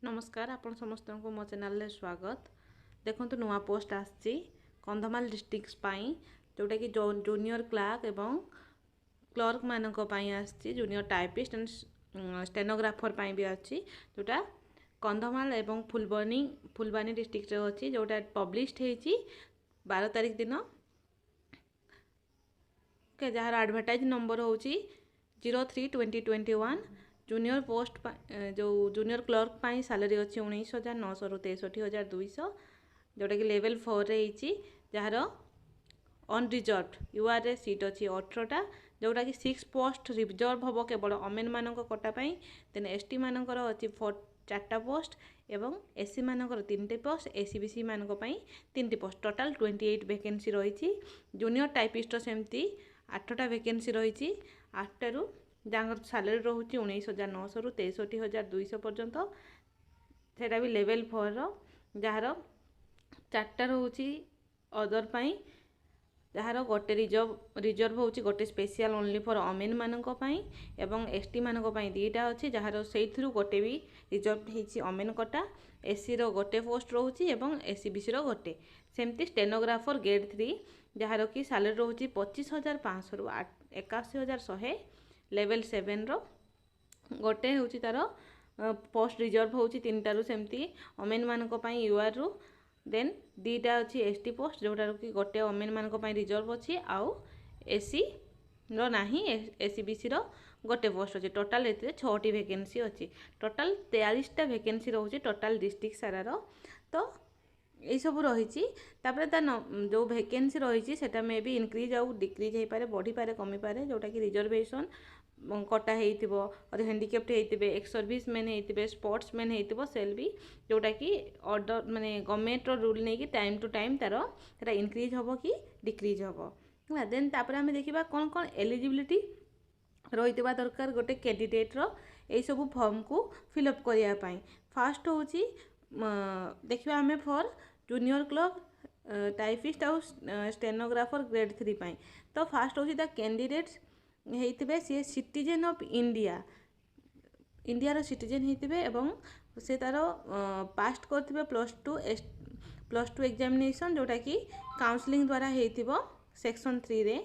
नमस्कार आपण समस्त को मो चैनल रे स्वागत। देखो नुआ पोस्ट आसी कंधमाल डिस्ट्रिक्ट पाई जोटा कि जूनियर क्लार्क एवं क्लर्क मानक पाई आसी जूनियर टाइपिस्ट एंड स्टेनोग्राफर पाई भी अच्छी जोटा कंधमाल एवं फुलबानी डिस्ट्रिक्ट रे अच्छी जोटा पब्लिश्ड होती 12 तारिख दिन के जार एडवर्टाइज नंबर हूँ 03/2021 जूनियर पोस्ट जो जूनियर क्लर्क पाई सैलरी अच्छी 19,900 रु 63,200 जोटा कि लेवल 4 रे जार अनरिजर्व यूआर रे सीट अच्छी 18टा जोटा कि 6 पोस्ट रिजर्व हम केवल ओमेन मान कोटापाई देन एसटी मानकर अच्छी 4टा पोस्ट एवं एससी मानकर 3टे पोस्ट एसीबीसी मानक 3टी पोस्ट टोटाल 28 वैकेंसी रही। जूनियर टाइपिस्ट सेमती 8टा वैकेंसी रही 8टारू जहाँ सैलरी रोचे 19,900 रु 63,200 पर्यंत सेटा भी लेवल 4 जार 4टा रोचे अदर पाई जार गोटे रिजर्व होची गोटे स्पेशल ओनली फॉर ओमेन मानक पाई एवं एसटी मानक पाई 2टा अच्छी जार से गोटे भी रिजर्व होची ओमेन कोटा एससी रो गोटे पोस्ट रोचे एवं एसीबीसी रो गोटे सेमती स्टेनोग्राफर ग्रेड 3 जार कि सैलरी रोचे 25,500 रु 81,100 लेवल 7 रो गोटे हूँ तार पोस्ट रिजर्व होची 3टारू सेमती ओमेन मानक पाई यूआर रु देन 2टा अच्छी एसटी पोस्ट जोटार कि गोटे ओमेन मानक पाई रिजर्व अच्छी आउ एससी रो नाही एसीबीसी रो गोटे पोस्ट अच्छी टोटाल ए 6टी वैकेंसी अच्छी टोटाल 43टा वैकेंसी रोचे टोटाल डिस्ट्रिक्ट सारार तो यही सब रही जो वैकेंसी रही सेटा मे भी इनक्रीज आउ डिक्रीज हो पारे बढ़ी पारे कमी पारे जोटा कि रिजर्वेशन कटा हो हैंडिकेप्ट होते एक्स सर्विस मैन होते स्पोर्ट्स मैन हो सेल भी जोटा कि ऑर्डर माने गवर्नमेंट रूल नहीं कि टाइम टू टाइम तार इनक्रीज हम कि डिक्रीज हम देन आम देखा कौन कौन एलिजिबिलिटी रही दरकार गोटे कैंडिडेट यही सब फॉर्म को फिलअप करने फास्ट हूँ देखा आम फॉर जूनियर क्लर्क टाइपिस्ट आउ स्टेनोग्राफर ग्रेड 3 पाई तो फास्ट हूँ द कैंडिडेट्स होते सी सिटीजेन ऑफ इंडिया सिटीजेन होते एवं से तार पास करते +2 एग्जामिनेशन जोटा कि काउंसलिंग द्वारा हो सेक्शन 3 रे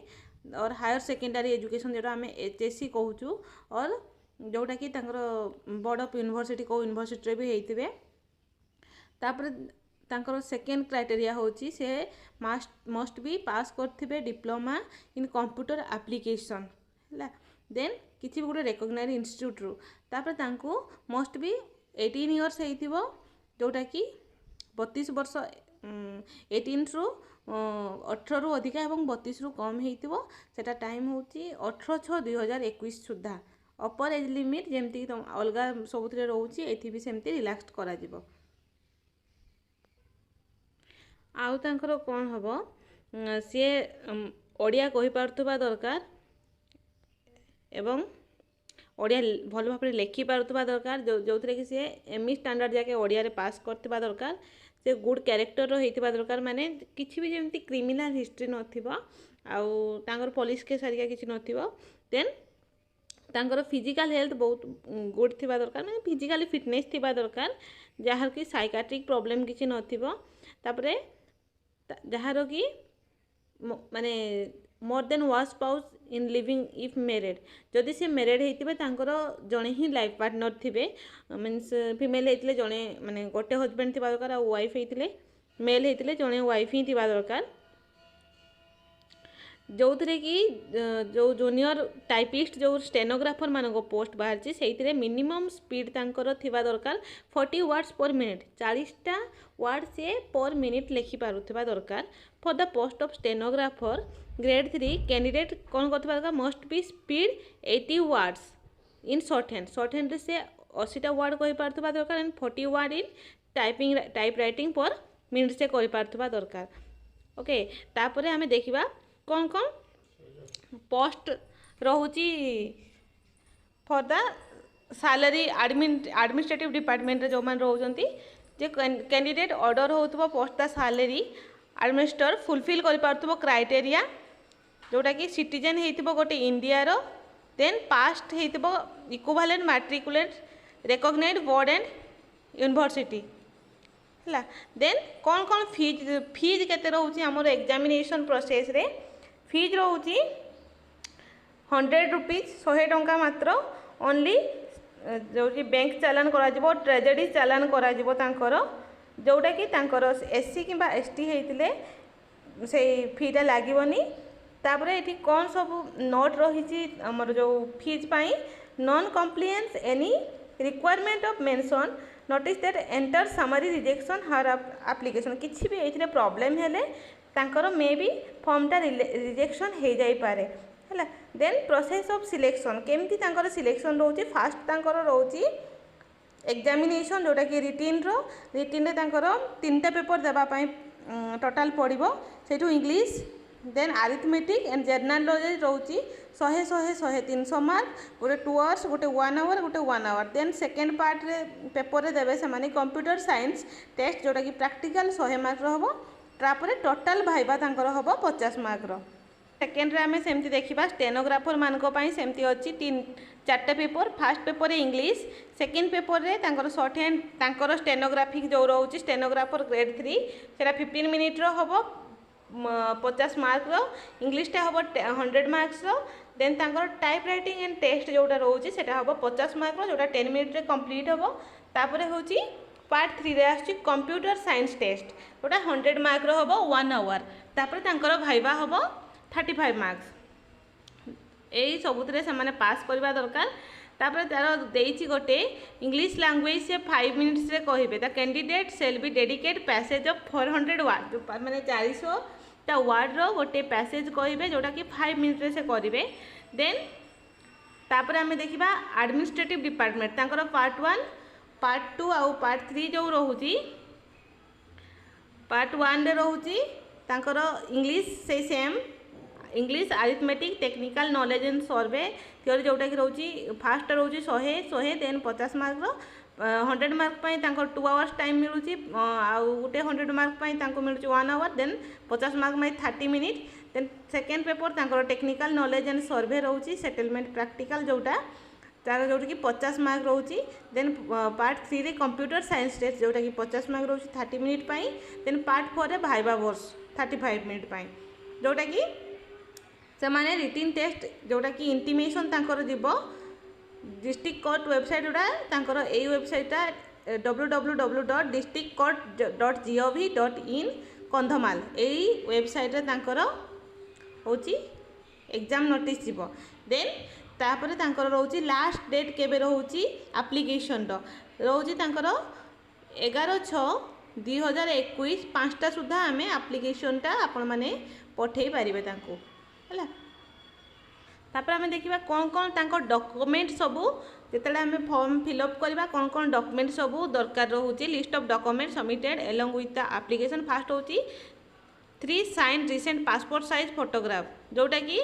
और हायर सेकेंडरी एजुकेशन जोटा आम HSC कहूँ और जोटा कि बड़ यूनिवर्सिटी को यूनिवर्सिटी भी होते तापर सेकेंड क्राइटेरिया होची से मस्ट भी पास करथिबे डिप्लोमा इन कंप्यूटर एप्लिकेशन है देन किसी भी गोटे रिकॉग्नाइज्ड इंस्टीट्यूट रु तापर तांको मस्ट भी 18 इयर्स होइथिबो जोटा कि 32 वर्ष 18 रु 18 रु अधिका एवं 32 रु कम होइथिबो सेटा टाइम होची 18/6/2021 सुधा अपर एज लिमिट जेमती अलगा सबुथिरे रहउची एथि भी सेमती रिलैक्स करा जिवो आउ तांकर कौन हम सी ओडिया कहि पारथुबा दरकार एवं ओडिया भल भाव लेखि पारथुबा दरकार जो थे कि सी एमई स्टैंडर्ड जाके ओडिया रे पास करथिबा दरकार से गुड कैरेक्टर रो हेतिबा दरकार माने किछि भी जेमती क्रिमिनल हिस्ट्री नथिबा आउ तांकर पुलिस केस हरिका किछि नथिबा देन तांकर फिजिकल हेल्थ बहुत गुड थिबा दरकार माने फिजिकली फिटनेस थिबा दरकार जहाँ कि साइकाट्रिक प्रॉब्लम किछि नथिबा तापरे जहाँ कि माने more than one spouse in living if married जदि से मैरिड होते जड़े ही लाइफ पार्टनर थे मीन्स फीमेल होते जड़े माने गोटे हजबैंड थी दरकार आ वाइफ होते मेल होते जड़े वाइफ ही थी दरकार जो थे कि जो जूनियर टाइपिस्ट जो स्टेनोग्राफर मान पोस्ट बाहर से मिनिमम स्पीड तांकर थिबा दरकार 40 वर्ड्स पर मिनिट 40टा वर्ड से पर मिनिट लिखि पारुथिबा दरकार for the post of stenographer grade 3 candidate कौन करथिबा दरकार must be speed 80 words in short hand से 80टा वर्ड कहि पारुथिबा दरकार and 40 word in type writing per minute से कहि पारुथिबा दरकार ओके तापरे हमें देखिबा कौन कौन पोस्ट रोची for the salary administrative department जो मैंने रोचंती जे कैंडिडेट ऑर्डर होतबो post the salary administrator fulfil कर पारथबो क्राइटेरिया जोटा कि सिटीजन हेतिबो गोटे इंडिया रो देन पास्ट हेतिबो equivalent matriculate recognised board and university है। देन कौन कौन फीज केते रोचे आमर एग्जामिनेशन प्रोसेस रे फीज रोचे 100 रुपीज 100 टंका मात्र ओनली जो बैंक चालान करा ट्रेजेडी चालान करा जोटा कि एससी कि एसटी होते से फीटा लगनी। तापर ये कौन सब नोट रही आमर जो फीज पाई non compliance any requirement of mention notice that entail summary rejection हर एप्लिकेशन किसी भी ये प्रॉब्लम हेले तांकर मे बी फॉर्मटा रिजेक्शन हो जाई पारे है। देन प्रोसेस ऑफ सिलेक्शन केमती तांकर सिलेक्शन रोची फास्ट तांकर रोची एग्जामिनेशन जोटा कि रिटिन रे तांकर 3टा पेपर देवाई टोटाल पड़ो से English then arithmetic and general knowledge रोची 100 मार्क गोटे 2 आवर्स गोटे 1 आवर गोटे 1 आवर। देन सेकेंड पार्ट रे पेपर रे देवे से माने कंप्यूटर साइंस टेस्ट जोटा कि प्रैक्टिकल 100 मार्क रो तापर टोटाल भाइबा तांकर हबो 50 मार्क रो। सेकेंड रे आमे सेमती देखिबा स्टेनोग्राफर मानको पई सेमती अछि 4टा पेपर फास्ट पेपर रे इंग्लिश सेकेंड पेपर रे तांकर शॉर्ट हैंड तांकर स्टेनोग्राफिक जो रोची स्टेनोग्राफर ग्रेड 3 सेटा 15 मिनिट रो हबो 50 मार्क रो इंग्लिशटा हबो 100 मार्क्स रो। देन तांकर टाइप राइटिंग एंड टेस्ट जोटा रोची सेटा हबो 50 मार्क रो जोटा 10 मिनिट रे कंप्लीट हबो। तापर होची पार्ट 3 रे आछि कंप्यूटर साइंस टेस्ट जोटा 100 मार्क रो हबो 1 आवर। तापर तांकर भाइबा हबो 35 मार्क्स यही सबुतरे से माने पास करवा दरकार। तापर तार देइछि गोटे इंग्लिश लैंग्वेज से 5 मिनिट्स रे कहिबे the candidate shall be dedicate passage of 400 word जो माने 400 ता वर्ड रो गोटे पैसेज कहिबे जोटा कि 5 मिनिट रे से करिवे। देन तापर हमें देखिबा एडमिनिस्ट्रेटिव डिपार्टमेंट तांकर पार्ट 1 पार्ट 2 आउ पार्ट 3 जो रोहुची पार्ट 1 रे रोहुची तांकर इंग्लिश से same English arithmetic technical knowledge and survey theory जोटा कि रोची फास्ट रोची 100 देन 50 मार्क रो 100 मार्क पाई तांको 2 आवर्स टाइम मिलुची आउ गुटे 100 मार्क पाई तांको मिलुची 1 आवर देन 50 मार्क में 30 मिनिट। देन सेकेंड पेपर तांको टेक्निकल नॉलेज एंड सर्वे रोची सेटलमेंट प्रैक्टिकल जोटा तार जोटा कि 50 मार्क रोची। देन पार्ट 3 रे कंप्यूटर साइंस टेस्ट जोटा कि 50 मार्क रोची 30 मिनिट पाई। देन पार्ट 4 रे भाइबा वर्स 35 मिनिट पाई जोटा कि से माने रिटिन टेस्ट जोटा कि इंटीमेशन तांकर जीवो डिस्ट्रिक्ट कोर्ट वेबसाइट जोटा तांकर एई वेबसाइटा www.districtcourt.gov.in कंधमाल एई वेबसाइट रे तांकर होची एग्जाम नोटिस जीवो। देन तापर तांकर रोची लास्ट डेट केबे रोची एप्लीकेशन रोची तांकर 11/6/2021 5टा सुधा आमे एप्लीकेशनटा आपण माने पठेई पारिबे तांको है। तापर आमे देखिबा कौन कौन तांको डॉक्यूमेंट सबू जेतेले आमे फॉर्म फिलअप करबा कौन कौन डॉक्यूमेंट सबू दरकार रहउची list of document submitted along with the application. First होची 3 sign recent passport size photograph जोटा कि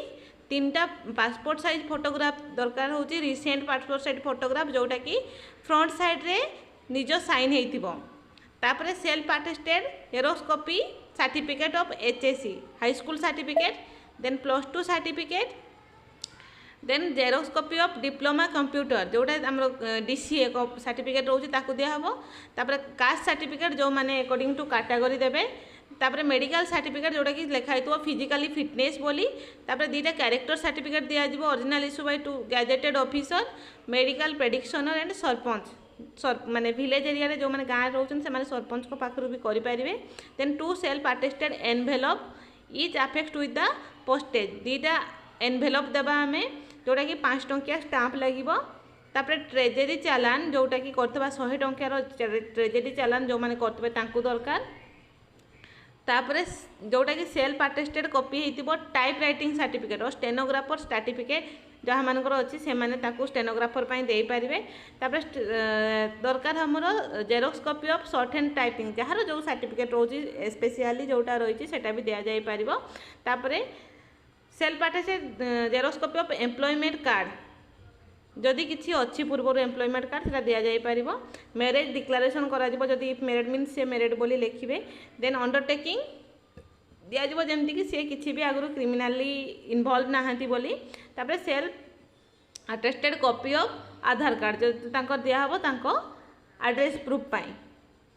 3टा पासपोर्ट साइज फोटोग्राफ दरकार होची रिसेंट पासपोर्ट साइज फोटोग्राफ जोटा कि फ्रंट साइड रे निजो साइन हेइतिबो। तापर self attested xerox copy certificate of HSC high school certificate then +2 certificate then xerox copy of diploma computer जोटा आमर डीसीए सर्टिफिकेट रोची ताकू दिया हबो। तापर कास्ट सर्टिफिकेट जो माने अकॉर्डिंग टू कैटेगरी देबे। तापर मेडिकल सर्टिफिकेट जोटा कि लिखा हितो फिजिकली फिटनेस बोली। तापर 2टा कैरेक्टर सर्टिफिकेट दिया जिवो original issue by 2 gazetted officer medical practitioner and sarpanch माने विलेज एरिया रे जो माने गाँ रोचन से माने सरपंच को पाखरु भी करि पारिबे। Then 2 self attested envelope each affixed with the postage 2टा एनवेलप देबा हमें जोटा कि 5 टंकिया स्टाम्प लगिबो। तापर ट्रेजेरी चालान जोटा कि करथबा 100 टंकियार ट्रेजेरी चालान जो माने करथबे तांकु दरकार। तापर जोटा कि सेल्फ अटेस्टेड कॉपी हेतिबो टाइप राइटिंग सर्टिफिकेट और स्टेनोग्राफर सर्टिफिकेट जहाँ मानकर अच्छी से माने ताकू स्टेनोग्राफर पाई दे पारिबे। तापर दरकार हमर xerox copy of short hand typing जहाँ जो सर्टिफिकेट रोची स्पेशली जोटा रही सेटा भी दिया जाई पारिबो। तापर self attested xerox copy of employment card जदि किसी अच्छी पूर्व एम्प्लॉयमेंट कार्ड से दिया जाई पारिबो। मैरिज डिक्लेरेशन करा जिवो जदि इफ मैरिड मीन्स से मैरिड बोली लिखिबे। देन अंडरटेकिंग दिया जिवो जेमति कि से किछि भी आगु क्रिमिनाली इन्वॉल्व नाहंती बोली। तापर self attested copy of Aadhaar card जो तांको दिया हबो तांको एड्रेस प्रूफ पाई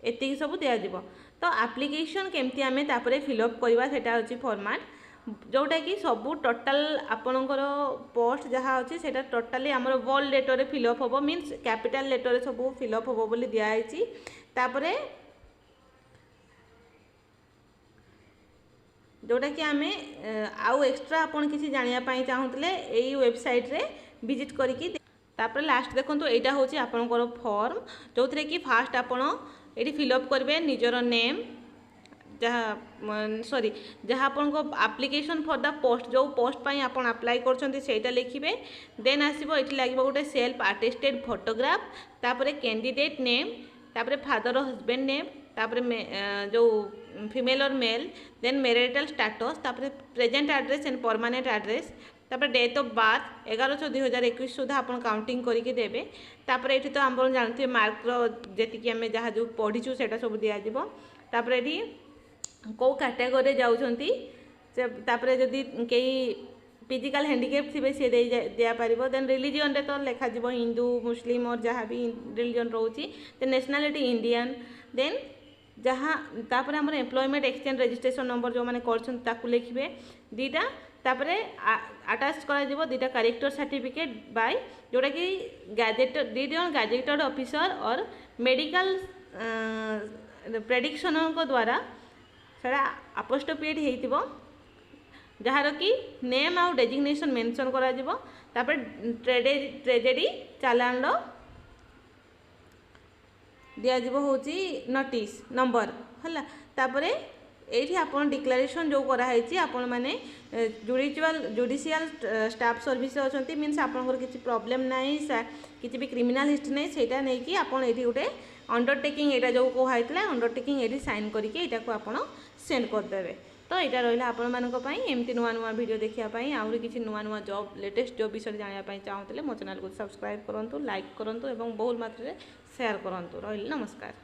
एतिक सब दिया दिजाव। तो एप्लिकेशन केमती आमे तापरे फिलअप करवा सेटा होची फॉर्मेट जोटा कि सबू टोटाल आपणकर पोस्ट जहाँ अच्छी से टोटाली आमर बोल्ड लेटर फिलअप हम मीन्स कैपिटल लेटर सब फिलअप हम बोली दिखाई। तापरे जोटा कि आमे आउ एक्स्ट्रा आपन किसी जानिया चाहूले यही वेबसाइट रे विजिट करके तापर लास्ट देखो यहाँ हूँ आपंकर फॉर्म जो थे कि फास्ट आपड़ ये फिलअप करेंगे निजर नेम जहाँ सॉरी जहाँ आपको एप्लिकेशन फॉर द पोस्ट जो पोस्ट पाई आपन अप्लाई करछंती लिखिबे। देन आसीबो एठी लागिबो गोटे सेल्फ अटेस्टेड फोटोग्राफ तापरे कैंडिडेट नेम तापरे फादर और हस्बैंड नेम तापरे जो फीमेल और मेल देन मैरिटल स्टेटस तापरे present address and permanent address तापर डेट ऑफ बार्थ 11/6/2021 सुधा आपन काउंटिंग करके देबे। तापर एठी तो हम जानते मार्क जेतिकी आमे जहाँ जो पढ़ीचु सेटा सब दिया दिबो। तापर एठी कौ कैटेगरी जाउछंती तापर जदि कई फिजिकल हैंडिकैप थे सी दिया पारिबो। देन रिलीजन रे तो लिखा जीवो हिंदू मुस्लिम और जहाँ भी रिलीजन रोची। Then nationality Indian. देन जहाँ तापर हमर एम्प्लॉयमेंट एक्सचेंज रजिस्ट्रेशन नंबर जो माने करछन ताकू लिखिबे दीटा। तापरे अटैच करा जीवो दीटा कैरेक्टर सर्टिफिकेट बाय जोटा कि गैजेटेड दीजन गैजेटेड ऑफिसर और मेडिकल प्रेडिक्शन को द्वारा सेटा अपोस्ट्रोफिएट हेइतिबो जहार कि नेम आउ डेजिग्नेशन मेंशन करा जीवो। तापर ट्रेजेडी चालान रो दिया जीवो होची नोटिस नंबर हला। तापरे एठी आपन डिक्लेरेशन जो करा हेची आपन माने जुडिशियल स्टाफ सर्विस अछंती मीन्स आपनकर किछि प्रॉब्लम नाही किछि भी क्रिमिनल हिस्ट्री नाही सेटा नै कि आपन एठी गोटे अंडरटेकिंग एटा जो कहैतला अंडरटेकिंग एठी साइन करके एटा को आपन सेंड कर देबे। तो यहाँ रहा आपण मानक पई एमती नुआ नुआ वीडियो देखिया पई आउरी किछि नुआ नुआ जॉब लेटेस्ट जॉब विषय जानिया पई चाहूतले मो चैनल को सब्सक्राइब करंतु लाइक करंतु एवं बहुल मात्रा रे शेयर करंतु। रहिल नमस्कार।